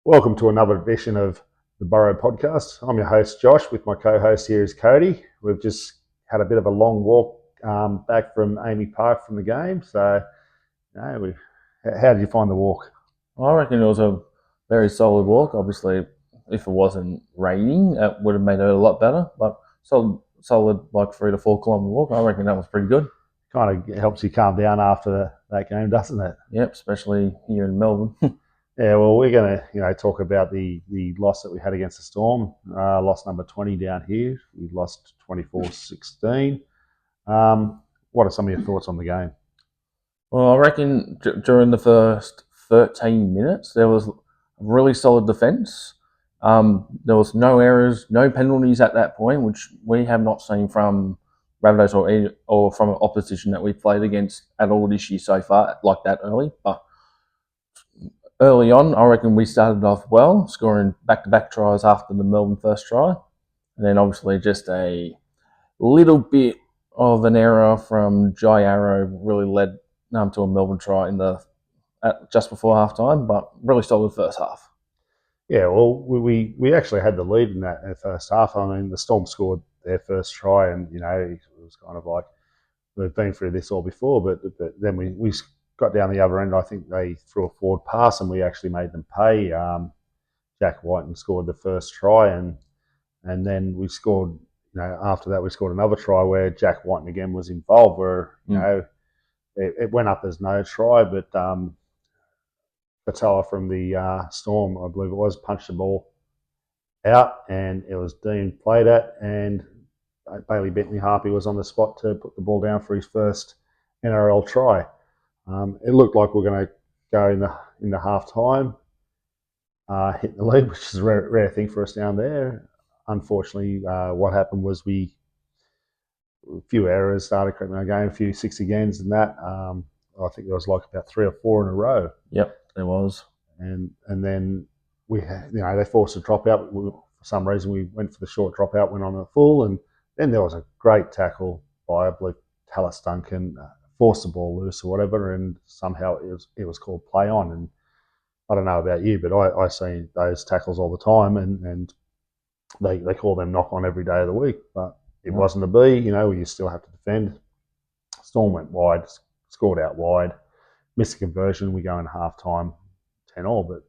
Welcome to another edition of the Burrow podcast. I'm your host, Josh, with my co-host here is Cody. We've just had a bit of a long walk back from Amy Park from the game. So, how did you find the walk? I reckon it was a very solid walk. Obviously, if it wasn't raining, it would have made it a lot better. But solid like 3 to 4 kilometre walk. I reckon that was pretty good. Kind of helps you calm down after that game, doesn't it? Yep, especially here in Melbourne. Yeah, well, we're going to talk about the loss that we had against the Storm. Loss number 20 down here. We lost 24-16. What are some of your thoughts on the game? Well, I reckon during the first 13 minutes, there was really solid defence. There was no errors, no penalties at that point, which we have not seen from Rabbitohs or from an opposition that we've played against at all this year so far, like that early. But early on, I reckon we started off well, scoring back-to-back tries after the Melbourne first try. And then obviously just a little bit of an error from Jai Arrow really led to a Melbourne try just before half-time, but really solid first half. Yeah, well, we actually had the lead in that first half. I mean, the Storm scored their first try, and it was kind of like we've been through this all before. But then we got down the other end. I think they threw a forward pass, and we actually made them pay. Jack Whiten scored the first try, and then we scored. After that, we scored another try where Jack Whiten again was involved. Where it went up as no try, but Patoa from the Storm, I believe it was, punched the ball out, and it was deemed played at, and Bailey Bentley Harpy was on the spot to put the ball down for his first NRL try. It looked like we were going to go in the half time, hit the lead, which is a rare thing for us down there. Unfortunately, what happened was a few errors started creeping in our game, a few 6 agains and that. I think there was like about 3 or 4 in a row. Yep, there was. And then they forced a dropout. For some reason, we went for the short dropout, went on a full, and then there was a great tackle by, I believe, Tallis Duncan, forced the ball loose or whatever, and somehow it was called play on. And I don't know about you, but I see those tackles all the time, and they call them knock on every day of the week, but it wasn't to be. You still have to defend. Storm went wide, scored out wide, missed a conversion. We go in half time 10-all, but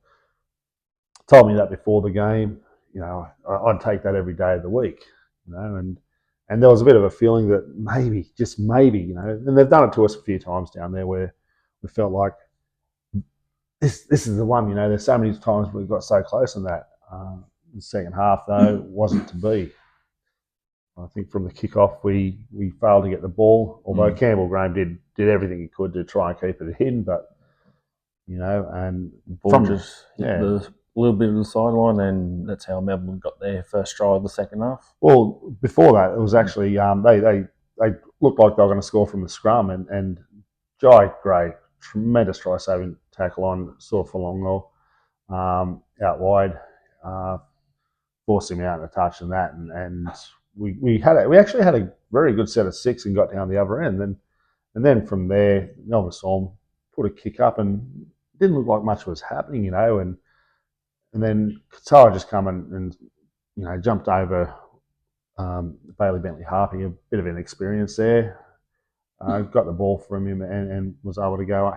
told me that before the game. I'd take that every day of the week. And there was a bit of a feeling that maybe, just maybe, and they've done it to us a few times down there where we felt like this is the one. There's so many times we got so close on that. The second half, though, wasn't to be. I think from the kickoff, we failed to get the ball, although Campbell Graham did everything he could to try and keep it hidden, but and ball just hit the little bit of the sideline, and that's how Melbourne got their first try of the second half. Well, before that, it was actually they looked like they were going to score from the scrum, and Jai Gray, tremendous try saving tackle on Fulongo out wide, forced him out in a touch and that, and we actually had a very good set of 6 and got down the other end, and then from there, Melbourne Storm put a kick up, and it didn't look like much was happening, and then Katoa just come and jumped over Bailey Bentley Harpy, a bit of an experience there. Got the ball from him and was able to go,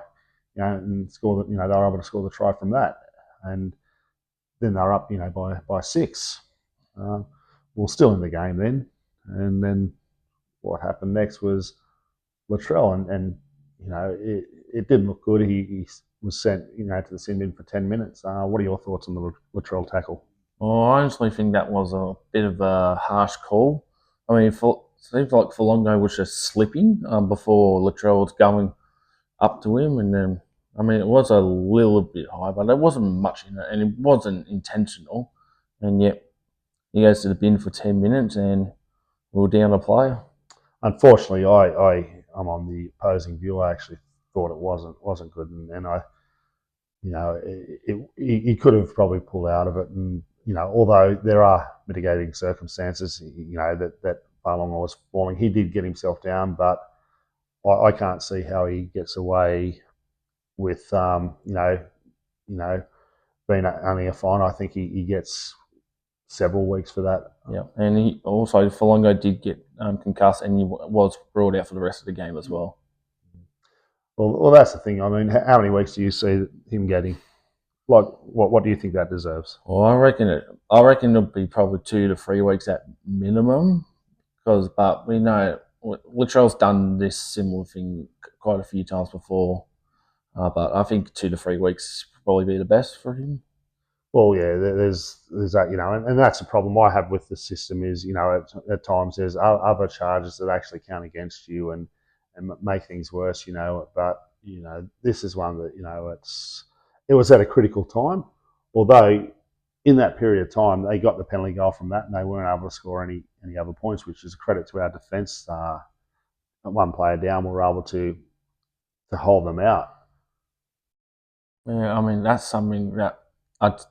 and score. They were able to score the try from that, and then they were up, by 6. We're still in the game then, and then what happened next was Latrell, and it didn't look good. He was sent, to the sin bin for 10 minutes. What are your thoughts on the Latrell tackle? Well, I honestly think that was a bit of a harsh call. I mean, it seems like Fulongo was just slipping before Latrell was going up to him, and then it was a little bit high, but there wasn't much in it, and it wasn't intentional. And yet, he goes to the bin for 10 minutes, and we're down a player. Unfortunately, I'm on the opposing view. I actually thought it wasn't good, and I, he could have probably pulled out of it, and although there are mitigating circumstances, that Barlonga was falling, he did get himself down, but I can't see how he gets away with, been only a fine. I think he gets several weeks for that. Yeah, and he also Falongo did get concussed, and he was ruled out for the rest of the game as well. Well, that's the thing. I mean, how many weeks do you see him getting? Like, what do you think that deserves? Well, I reckon it'll be probably 2 to 3 weeks at minimum, but we know Latrell's done this similar thing quite a few times before. But I think 2 to 3 weeks probably be the best for him. Well, yeah, there's that, and that's the problem I have with the system is, at times there's other charges that actually count against you and make things worse, But this is one that it was at a critical time, although in that period of time they got the penalty goal from that and they weren't able to score any other points, which is a credit to our defence. One player down, we were able to hold them out. Yeah, I mean that's something that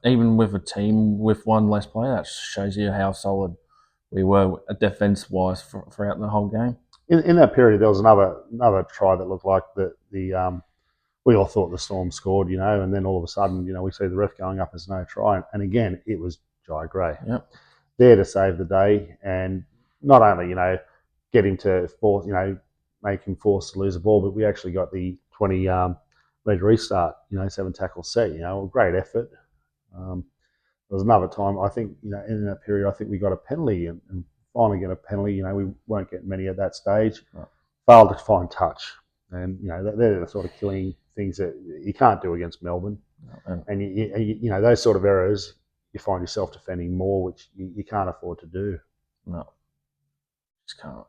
even with a team with one less player, that shows you how solid we were defence-wise throughout the whole game. In that period, there was another try that looked like we all thought the Storm scored, and then all of a sudden, we see the ref going up as no try, and again, it was Jai Gray there to save the day, and not only get him to force, make him force to lose the ball, but we actually got the 20 metre restart, 7 tackles set, a great effort. There was another time, I think, in that period, I think we got a penalty and finally get a penalty. We weren't getting many at that stage. Right. Failed to find touch. And, they're the sort of killing things that you can't do against Melbourne. No. And, you those sort of errors, you find yourself defending more, which you can't afford to do. No. Just can't.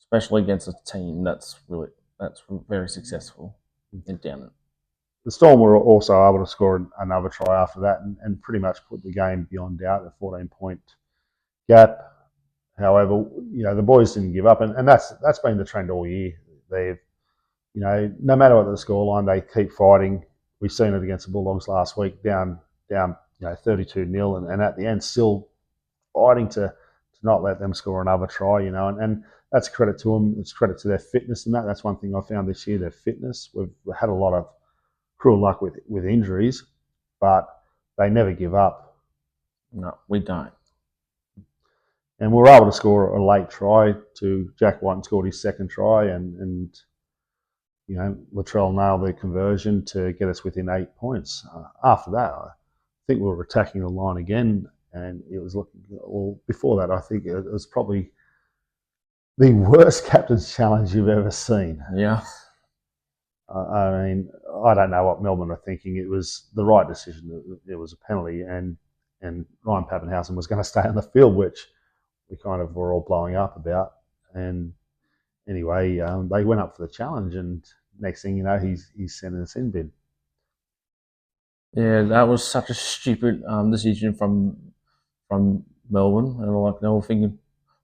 Especially against a team that's very successful in down it. The Storm were also able to score another try after that and pretty much put the game beyond doubt, a 14-point gap. However, the boys didn't give up, and that's been the trend all year. They've, no matter what the scoreline, they keep fighting. We've seen it against the Bulldogs last week, down 32-0, and at the end still fighting to not let them score another try, and that's credit to them. It's credit to their fitness and that. That's one thing I found this year, their fitness. We've had a lot of cruel luck with injuries, but they never give up. No, we don't. And we were able to score a late try to Jack White and scored his second try, and Latrell nailed the conversion to get us within 8 points. After that, I think we were attacking the line again, and it was looking. Well, before that, I think it was probably the worst captain's challenge you've ever seen. Yeah. I mean, I don't know what Melbourne were thinking. It was the right decision. It was a penalty, and Ryan Pappenhausen was going to stay on the field, which we kind of were all blowing up about. And anyway, they went up for the challenge, and next thing you know, he's sent in a sin bin. Yeah, that was such a stupid decision from Melbourne, and they were thinking,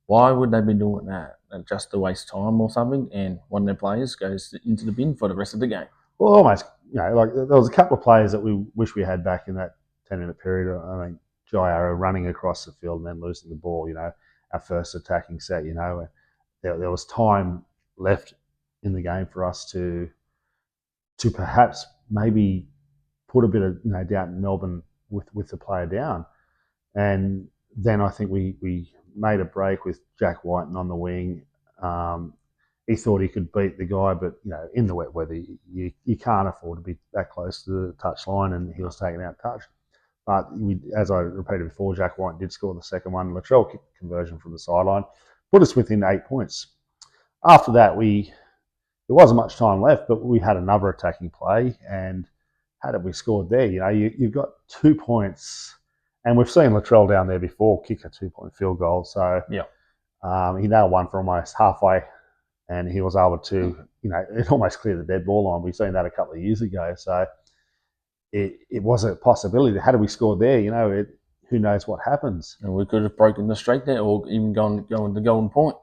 why would they be doing that? Just to waste time or something, and one of their players goes into the bin for the rest of the game. Well, almost, there was a couple of players that we wish we had back in that 10-minute period. I mean, Jai Arrow running across the field and then losing the ball, our first attacking set, there was time left in the game for us to perhaps maybe put a bit of doubt in Melbourne with the player down, and then I think we made a break with Jack White on the wing. He thought he could beat the guy, but in the wet weather, you can't afford to be that close to the touch line, and he was taken out touch. But as I repeated before, Jack White did score the second one. Latrell kicked the conversion from the sideline, put us within 8 points. After that, there wasn't much time left, but we had another attacking play, and had we scored there, you've got 2 points, and we've seen Latrell down there before kick a 2-point field goal. So he nailed one from almost halfway, and he was able to, it almost cleared the dead ball line. We've seen that a couple of years ago. So it was a possibility. Had we scored there, who knows what happens. And we could have broken the streak there, or even gone to golden point.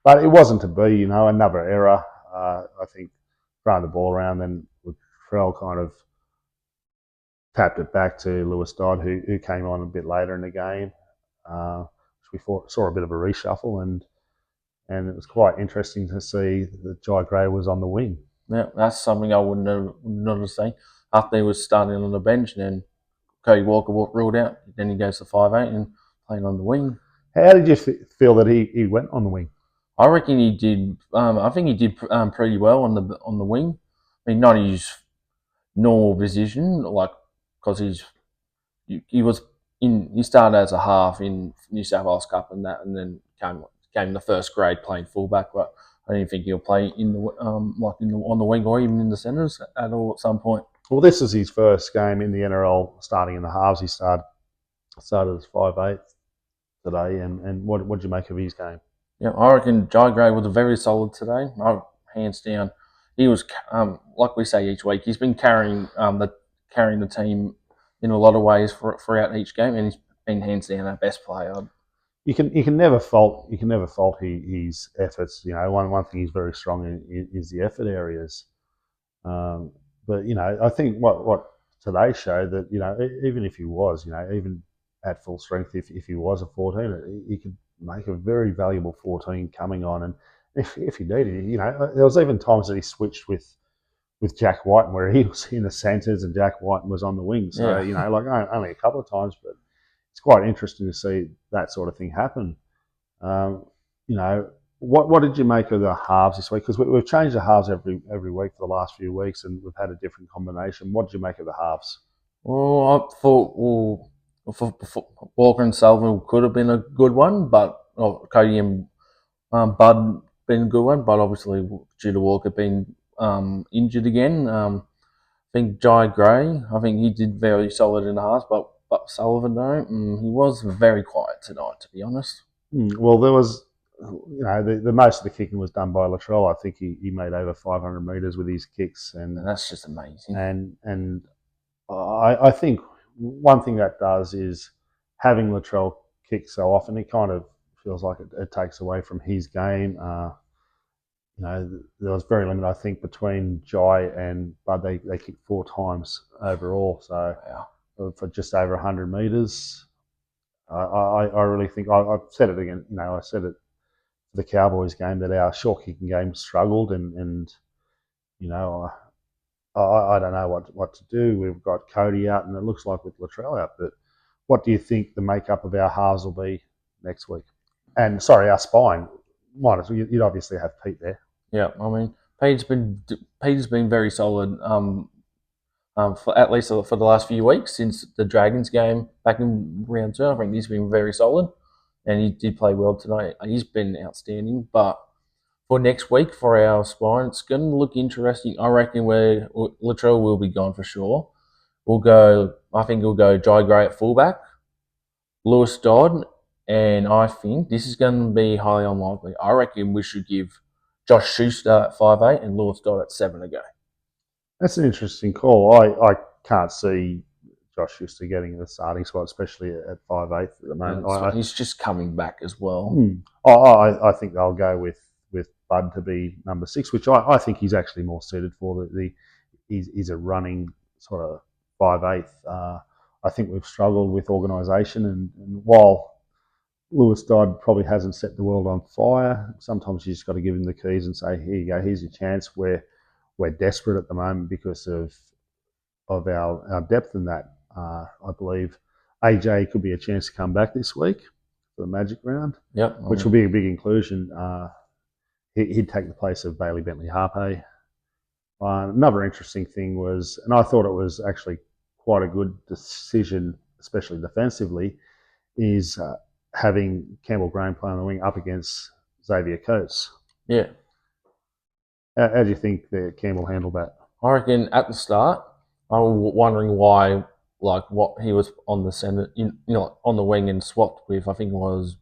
But it wasn't to be, another error. I think throwing the ball around, then Latrell kind of tapped it back to Lewis Dodd, who came on a bit later in the game. We saw a bit of a reshuffle, and it was quite interesting to see that Jai Gray was on the wing. Yeah, that's something I wouldn't have seen. After he was starting on the bench, and then Cody Walker ruled out. Then he goes to 5'8" and playing on the wing. How did you feel that he went on the wing? I reckon he did. I think he did pretty well on the wing. I mean, not his normal position, like because he was in. He started as a half in New South Wales Cup and that, and then came the first grade playing fullback. But I didn't think he'll play in the on the wing or even in the centres at all at some point. Well, this is his first game in the NRL starting in the halves. He started as 5'8" today, and what did you make of his game? Yeah, I reckon Jai Gray was very solid today. Hands down, he was like we say each week. He's been carrying the team in a lot of ways throughout each game, and he's been hands down our best player. You can never fault his efforts. You know, one thing he's very strong in is the effort areas. But you know, I think what today showed that even if he was even at full strength, if he was a 14, he could make a very valuable 14 coming on, and if he needed, there was even times that he switched with Jack Whiten where he was in the centres and Jack Whiten was on the wing. So like only a couple of times, but it's quite interesting to see that sort of thing happen. What did you make of the halves this week? Because we've changed the halves every week for the last few weeks, and we've had a different combination. What did you make of the halves? Well, I thought for Walker and Sullivan could have been a good one, but Cody and Bud been a good one. But obviously, due to Walker being injured again, I think Jai Gray, I think he did very solid in the halves, but Sullivan, no, he was very quiet tonight, to be honest. Well, there was, the most of the kicking was done by Latrell. I think he made over 500 metres with his kicks, and that's just amazing. And I think one thing that does is having Latrell kick so often, it kind of feels like it takes away from his game. There was very limited, I think, between Jai and Bud. They kicked 4 times overall, so for just over 100 metres. I really think I've said it again. I said it for the Cowboys game that our short kicking game struggled, and I don't know what to do. We've got Cody out, and it looks like with Latrell out. But what do you think the makeup of our halves will be next week? And sorry, our spine. You'd obviously have Pete there. Yeah, I mean, Pete's been very solid. For at least for the last few weeks since the Dragons game back in round 2, I think he's been very solid, and he did play well tonight. He's been outstanding. But for next week for our spine, it's going to look interesting. I reckon where Latrell will be gone for sure. I think we'll go Jai Gray at fullback, Lewis Dodd, and I think this is going to be highly unlikely. I reckon we should give Josh Schuster at 5'8" and Lewis Dodd at 7 to go. That's an interesting call. I can't see Josh Schuster getting the starting spot, especially at 5'8" at the moment. He's just coming back as well. I think they'll go with Bud to be number 6, which I think he's actually more suited for. He's a running sort of 5'8". I think we've struggled with organisation, and while Lewis Dodd probably hasn't set the world on fire, sometimes you just got to give him the keys and say, here you go, here's your chance. We're desperate at the moment because of our depth in that. I believe AJ could be a chance to come back this week for the Magic round, which will be a big inclusion. He'd take the place of Bailey Bentley-Harpe. Another interesting thing was, and I thought it was actually quite a good decision, especially defensively, is having Campbell Graham play on the wing up against Xavier Coates. Yeah. How do you think that Campbell handled that? I reckon at the start, I was wondering why, what he was on the center, on the wing and swapped with. I think it was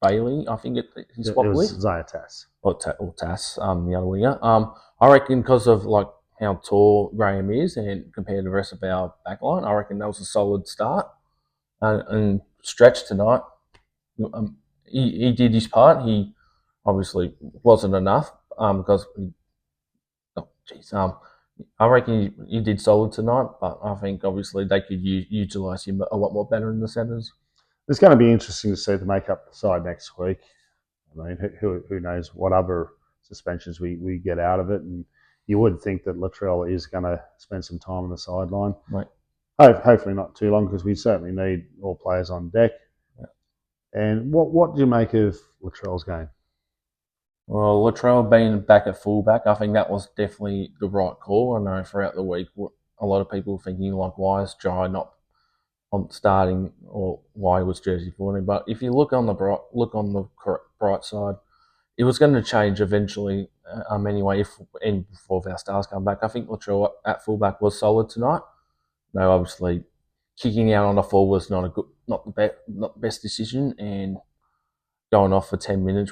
Bailey. I think he swapped with. It was Zaya Tass. Or Tass, the other winger. I reckon because of how tall Graham is and compared to the rest of our backline, I reckon that was a solid start. And Stretch tonight, he did his part. He obviously wasn't enough because. I reckon he did solid tonight, but I think obviously they could utilise him a lot more better in the centres. It's going to be interesting to see the make-up side next week. I mean, who knows what other suspensions we get out of it, and you would think that Latrell is going to spend some time on the sideline. Right. hopefully not too long, because we certainly need all players on deck. Yeah. And what do you make of Latrell's game? Well, Latrell being back at fullback, I think that was definitely the right call. I know throughout the week, a lot of people were thinking like, why is Jai not on starting, or why was Jersey 14? But if you look on the bright side, it was going to change eventually. Anyway, before our stars come back, I think Latrell at fullback was solid tonight. No, obviously, kicking out on the full was not the best decision, and going off for 10 minutes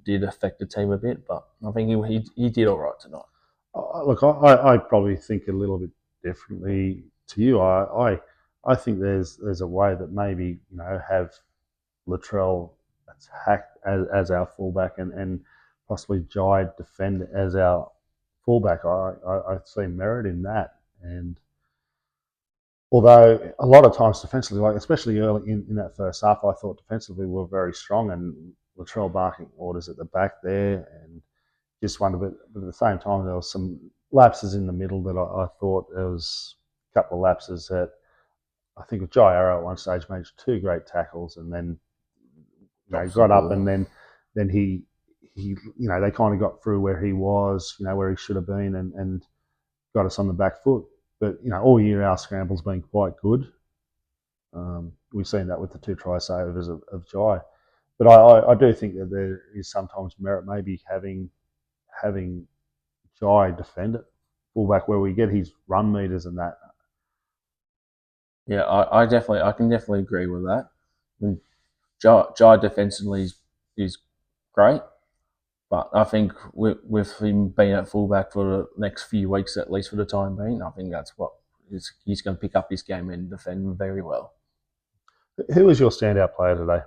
did affect the team a bit. But I think he did all right tonight. Look, I probably think a little bit differently to you. I think there's a way that maybe have Latrell attack as our fullback, and possibly Jai defend as our fullback. I see merit in that. And although a lot of times defensively, like especially early in that first half, I thought defensively we were very strong, and Latrell barking orders at the back there, and just wondered. But at the same time, there was some lapses in the middle that I thought there was a couple of lapses that I think with Jai Arrow at one stage made two great tackles, and then got up, and then he they kind of got through where he was, where he should have been, and got us on the back foot. But all year our scramble's been quite good. We've seen that with the two try savers of Jai. But I do think that there is sometimes merit maybe having Jai defend it fullback, where we get his run meters and that. Yeah, I can definitely agree with that. I mean, Jai defensively is great, but I think with him being at fullback for the next few weeks, at least for the time being, I think that's what he's going to pick up his game and defend very well. Who was your standout player today?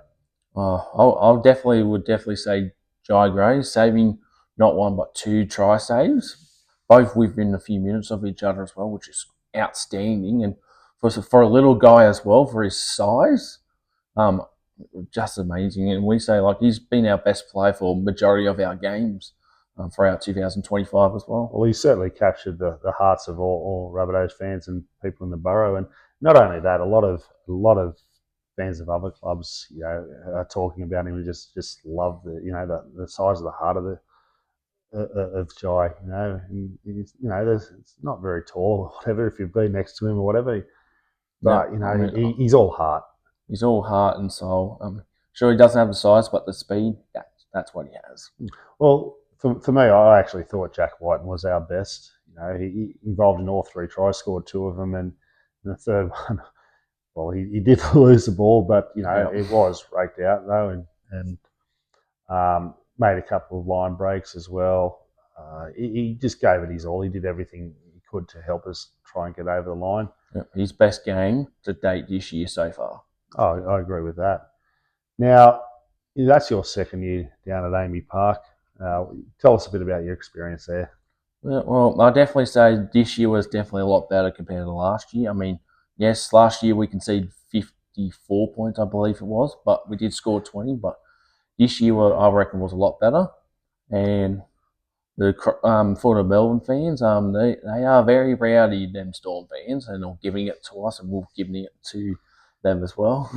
Would definitely say Jai Gray, saving not one but two try saves, both within a few minutes of each other as well, which is outstanding. And for a little guy as well, for his size, just amazing. And we say like he's been our best player for majority of our games for our 2025 as well. Well, he certainly captured the hearts of all Rabbitohs fans and people in the Burrow. And not only that, a lot of fans of other clubs, are talking about him and just love the size of the heart of Jai. It's not very tall or whatever if you've been next to him or whatever, but he's all heart. He's all heart and soul. Sure, he doesn't have the size, but the speed, that's what he has. Well, for me, I actually thought Jack Whiten was our best. He involved in all three tries, scored two of them, and the third one, well, he did lose the ball, but it was raked out though, and made a couple of line breaks as well. He just gave it his all. He did everything he could to help us try and get over the line. His best game to date this year so far. Oh, I agree with that. Now, that's your second year down at Amy Park. Tell us a bit about your experience there. Well, I definitely say this year was definitely a lot better compared to last year. I mean, yes, last year we conceded 54 points, I believe it was, but we did score 20. But this year, I reckon, was a lot better. And for the Melbourne fans, they are very rowdy, them Storm fans, and they're giving it to us, and we're giving it to them as well.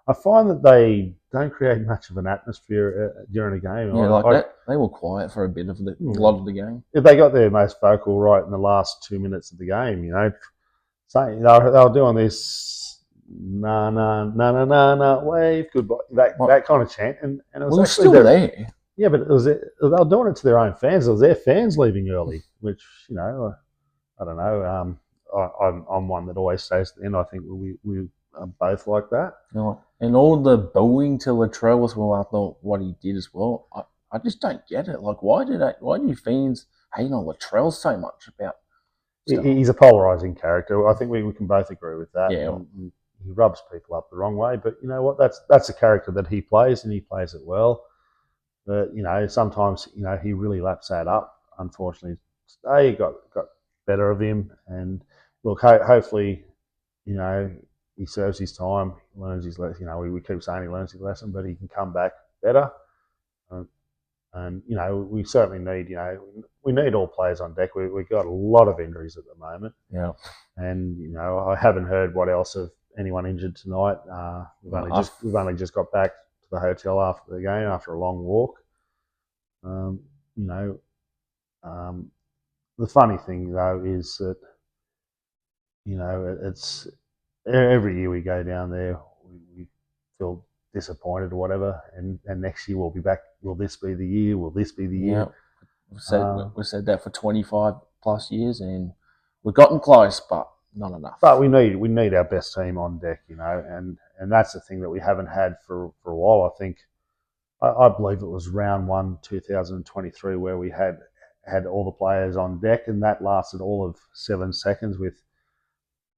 I find that they don't create much of an atmosphere during a game. Yeah, they were quiet for a bit of a lot of the game. They got their most vocal right in the last 2 minutes of the game. Saying they were doing this na wave goodbye that kind of chant, and it was actually still there. Yeah, but they were doing it to their own fans. It was their fans leaving early, which I don't know. I'm one that always stays to the end. I think we are both like that. And all the booing to Latrell as well after what he did as well. I just don't get it. Like, why do fans hate on Latrell so much about stuff? He's a polarising character. I think we can both agree with that. Yeah. He rubs people up the wrong way, but you know what? That's a character that he plays, and he plays it well. But sometimes he really laps that up. Unfortunately, today got better of him, and look, hopefully, he serves his time, learns his lesson. We keep saying he learns his lesson, but he can come back better. And we certainly need we need all players on deck. We've got a lot of injuries at the moment. Yeah. And I haven't heard what else of anyone injured tonight. We've only just got back to the hotel after the game after a long walk. Um, you know, the funny thing though is that it's every year we go down there, we feel disappointed or whatever, and next year we'll be back. Will this be the year? Will this be the year? Yeah. We've said that for 25 plus years, and we've gotten close, but not enough. But we need our best team on deck, and that's the thing that we haven't had for a while. I believe it was round 1, 2023, where we had all the players on deck, and that lasted all of 7 seconds with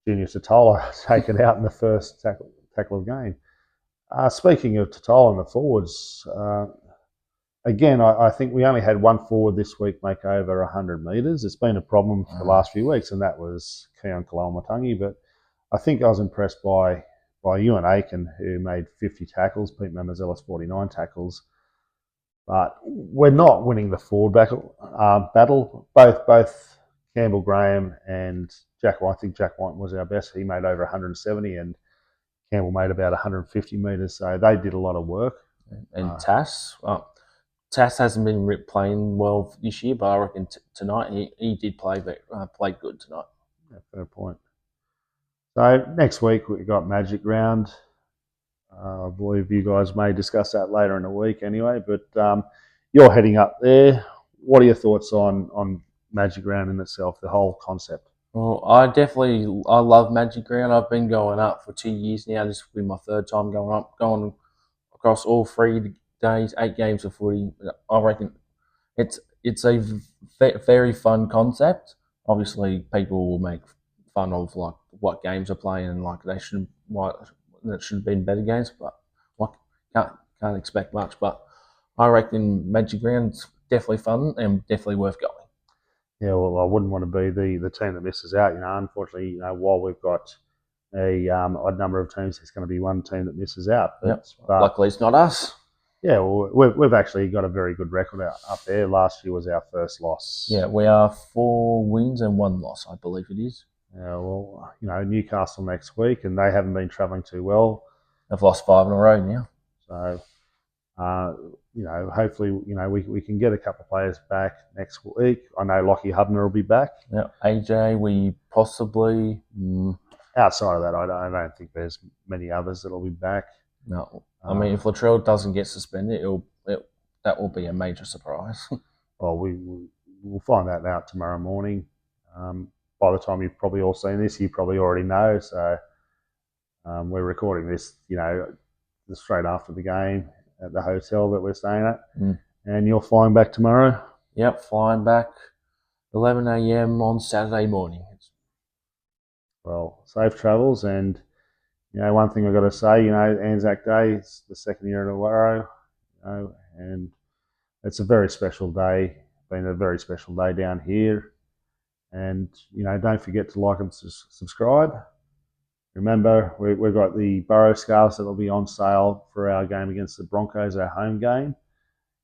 Junior Totola taken out in the first tackle of the game. Speaking of Totola and the forwards, again, I think we only had one forward this week make over 100 metres. It's been a problem for the last few weeks, and that was Keon Kalamatangi. But I think I was impressed by Ewan Aiken, who made 50 tackles, Pete Mamazella's 49 tackles. But we're not winning the forward battle. Both Campbell Graham and Jack White, I think Jack White was our best. He made over 170, and Campbell made about 150 metres. So they did a lot of work. And Tass hasn't been playing well this year, but I reckon tonight he did play good tonight. Yeah, fair point. So next week we've got Magic Round. I believe you guys may discuss that later in the week anyway, but you're heading up there. What are your thoughts on Magic Round in itself, the whole concept? Well, I love Magic Round. I've been going up for 2 years now. This will be my third time going across all 3 days, 8 games of footy. I reckon it's a very fun concept. Obviously, people will make fun of like what games are playing and like that should have been better games, but can't expect much. But I reckon Magic Round's definitely fun and definitely worth going. Yeah, well, I wouldn't want to be the team that misses out. Unfortunately, while we've got a odd number of teams, there's going to be one team that misses out. But luckily, it's not us. Yeah, well, we've actually got a very good record up there. Last year was our first loss. Yeah, we are 4 wins and 1 loss, I believe it is. Yeah, well, Newcastle next week, and they haven't been travelling too well. They've lost 5 in a row now. So, hopefully, we can get a couple of players back next week. I know Lockie Hubner will be back. Yeah, AJ, we possibly. Outside of that, I don't think there's many others that'll be back. No, I mean, if Latrell doesn't get suspended, that will be a major surprise. Well, we'll find that out tomorrow morning. By the time you've probably all seen this, you probably already know. So we're recording this, straight after the game at the hotel that we're staying at. And you're flying back tomorrow? Yep, flying back 11 a.m. on Saturday morning. Well, safe travels. And, one thing I've got to say, Anzac Day is the second year in a row, and it's a very special day. Been a very special day down here. And, don't forget to like and subscribe. Remember, we've got the Burrow scarves that will be on sale for our game against the Broncos, our home game.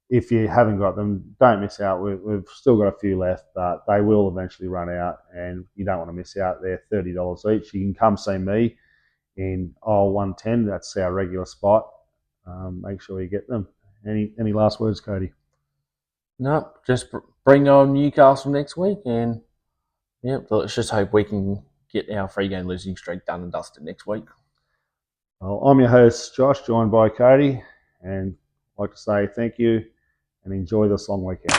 If you haven't got them, don't miss out. We've still got a few left, but they will eventually run out, and you don't want to miss out. They're $30 each. You can come see me in aisle 110. That's our regular spot. Make sure you get them. Any last words, Cody? No, just bring on Newcastle next week, and let's just hope we can get our 3-game losing streak done and dusted next week. Well, I'm your host, Josh, joined by Cody, and I'd like to say thank you and enjoy this long weekend.